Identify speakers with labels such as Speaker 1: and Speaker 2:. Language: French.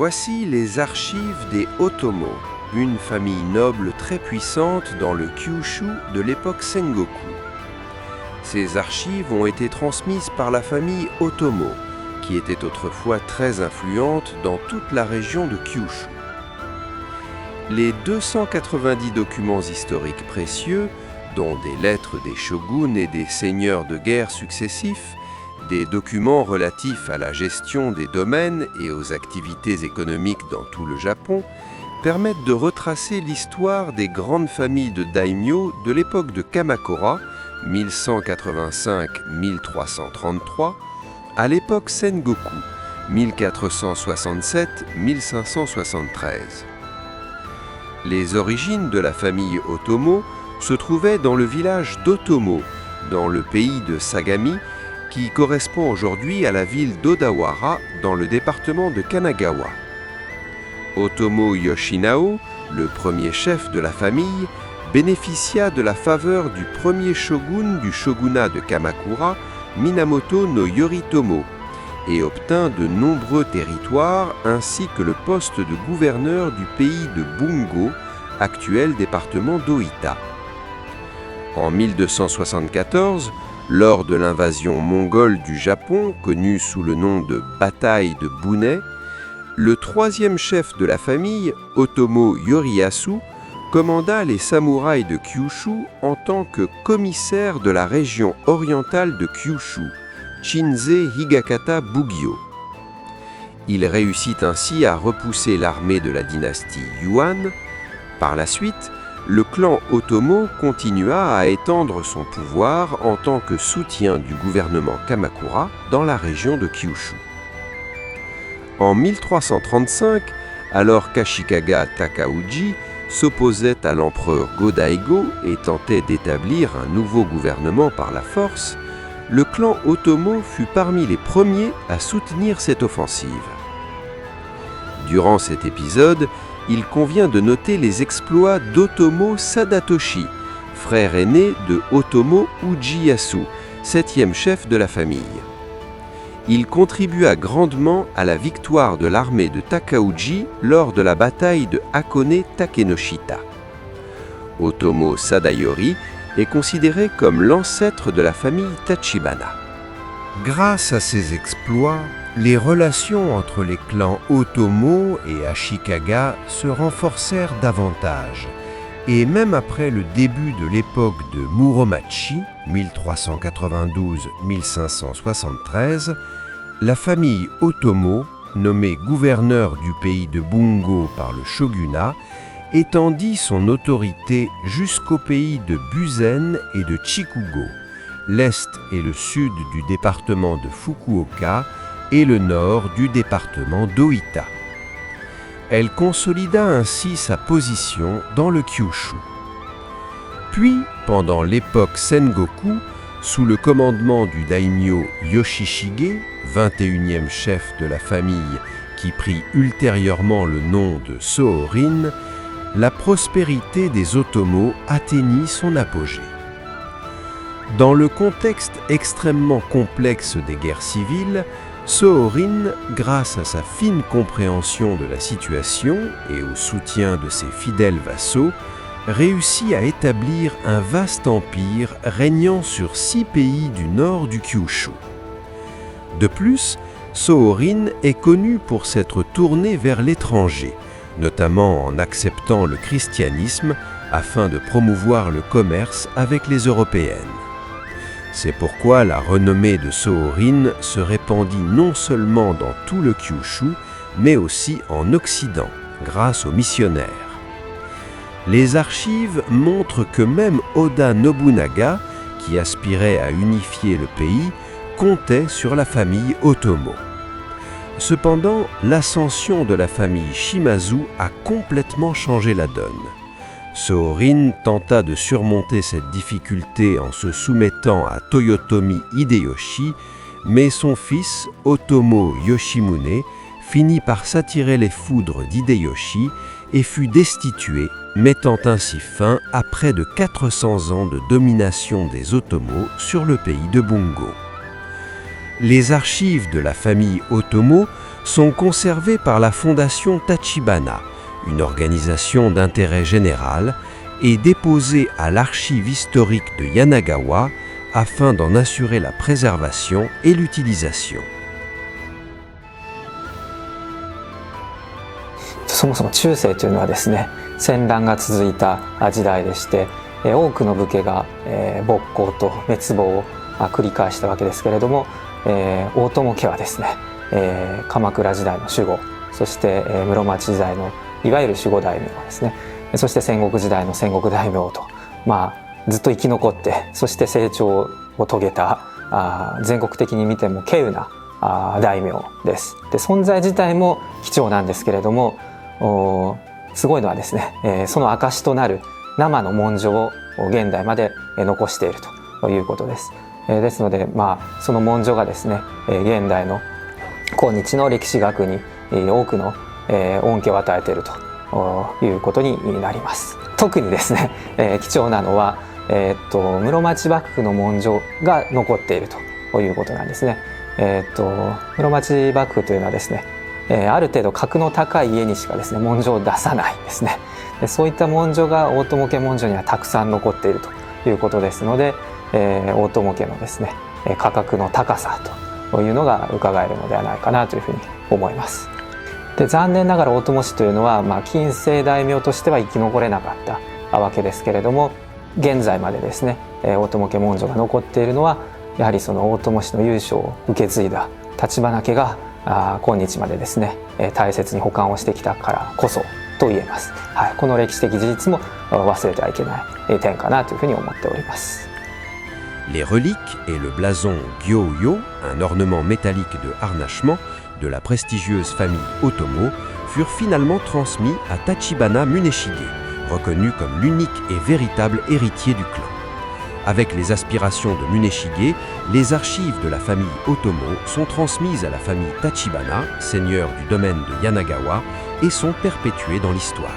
Speaker 1: Voici les archives des Otomo, une famille noble très puissante dans le Kyūshū de l'époque Sengoku. Ces archives ont été transmises par la famille Otomo, qui était autrefois très influente dans toute la région de Kyūshū. Les 290 documents historiques précieux, dont des lettres des shoguns et des seigneurs de guerre successifs, des documents relatifs à la gestion des domaines et aux activités économiques dans tout le Japon, permettent de retracer l'histoire des grandes familles de daimyo de l'époque de Kamakura, 1185-1333, à l'époque Sengoku, 1467-1573. Les origines de la famille Otomo se trouvaient dans le village d'Otomo, dans le pays de Sagami, qui correspond aujourd'hui à la ville d'Odawara, dans le département de Kanagawa. Otomo Yoshinao, le premier chef de la famille, bénéficia de la faveur du premier shogun du shogunat de Kamakura, Minamoto no Yoritomo, et obtint de nombreux territoires ainsi que le poste de gouverneur du pays de Bungo, actuel département d'Ōita. En 1274, lors de l'invasion mongole du Japon, connue sous le nom de bataille de Bunei, le troisième chef de la famille, Otomo Yoriyasu, commanda les samouraïs de Kyūshū en tant que commissaire de la région orientale de Kyūshū, Shinzei Higakata Bugyo. Il réussit ainsi à repousser l'armée de la dynastie Yuan. Par la suite, le clan Otomo continua à étendre son pouvoir en tant que soutien du gouvernement Kamakura dans la région de Kyūshū. En 1335, alors qu'Ashikaga Takauji s'opposait à l'empereur Go-Daigo et tentait d'établir un nouveau gouvernement par la force, le clan Otomo fut parmi les premiers à soutenir cette offensive. Durant cet épisode, il convient de noter les exploits d'Otomo Sadatoshi, frère aîné de Otomo Ujiyasu, septième chef de la famille. Il contribua grandement à la victoire de l'armée de Takauji lors de la bataille de Hakone Takenoshita. Otomo Sadayori est considéré comme l'ancêtre de la famille Tachibana. Grâce à ses exploits, les relations entre les clans Otomo et Ashikaga se renforcèrent davantage, et même après le début de l'époque de Muromachi, 1392-1573, la famille Otomo, nommée gouverneur du pays de Bungo par le shogunat, étendit son autorité jusqu'au pays de Buzen et de Chikugo, l'est et le sud du département de Fukuoka et le nord du département d'Ōita. Elle consolida ainsi sa position dans le Kyūshū. Puis, pendant l'époque Sengoku, sous le commandement du daimyo Yoshishige, 21e chef de la famille qui prit ultérieurement le nom de Sōrin, la prospérité des Otomo atteignit son apogée. Dans le contexte extrêmement complexe des guerres civiles, Sōrin, grâce à sa fine compréhension de la situation et au soutien de ses fidèles vassaux, réussit à établir un vaste empire régnant sur 6 pays du nord du Kyūshū. De plus, Sōrin est connu pour s'être tourné vers l'étranger, notamment en acceptant le christianisme afin de promouvoir le commerce avec les Européennes. C'est pourquoi la renommée de Sōrin se répandit non seulement dans tout le Kyūshū, mais aussi en Occident, grâce aux missionnaires. Les archives montrent que même Oda Nobunaga, qui aspirait à unifier le pays, comptait sur la famille Otomo. Cependant, l'ascension de la famille Shimazu a complètement changé la donne. Sōrin tenta de surmonter cette difficulté en se soumettant à Toyotomi Hideyoshi, mais son fils, Otomo Yoshimune, finit par s'attirer les foudres d'Hideyoshi et fut destitué, mettant ainsi fin à près de 400 ans de domination des Otomo sur le pays de Bungo. Les archives de la famille Otomo sont conservées par la fondation Tachibana, une organisation d'intérêt général, et déposées à l'archive historique de Yanagawa afin d'en assurer la préservation et l'utilisation.
Speaker 2: そもそも中世というのはですね、戦乱が続いた時代でして、多くの武家が勃興と滅亡を繰り返したわけですけれども、大友家はですね、鎌倉時代の守護、そして室町時代のいわゆる守護大名ですね、そして戦国時代の戦国大名と、ずっと生き残って、そして成長を遂げた全国的に見ても稀有な大名です。で、存在自体も貴重なんですけれども、すごいのはですね、その証となる生の文書を現代まで残しているということです。ですので、その文書がですね、現代の今日の歴史学に多くの恩恵を与えているということになります。特にですね、貴重なのは、室町幕府の文書が残っているということなんですね。室町幕府というのはですね、ある程度格の高い家にしかですね文書を出さないんですね。で、そういった文書が大友家文書にはたくさん残っているということですので、大友家のですね価格の高さというのが伺えるのではないかなというふうに思います。で、残念ながら大友氏というのは、近世大名としては生き残れなかったわけですけれども、現在までですね大友家文書が残っているのは、やはりその大友氏の由緒を受け継いだ橘家が今日までですね大切に保管をしてきたからこそと言えます。はい、この歴史的事実も忘れてはいけない点かなというふうに思っております。
Speaker 1: Les reliques et le blason Gyoyo, un ornement métallique de harnachement de la prestigieuse famille Otomo, furent finalement transmis à Tachibana Muneshige, reconnu comme l'unique et véritable héritier du clan. Avec les aspirations de Muneshige, les archives de la famille Otomo sont transmises à la famille Tachibana, seigneur du domaine de Yanagawa, et sont perpétuées dans l'histoire.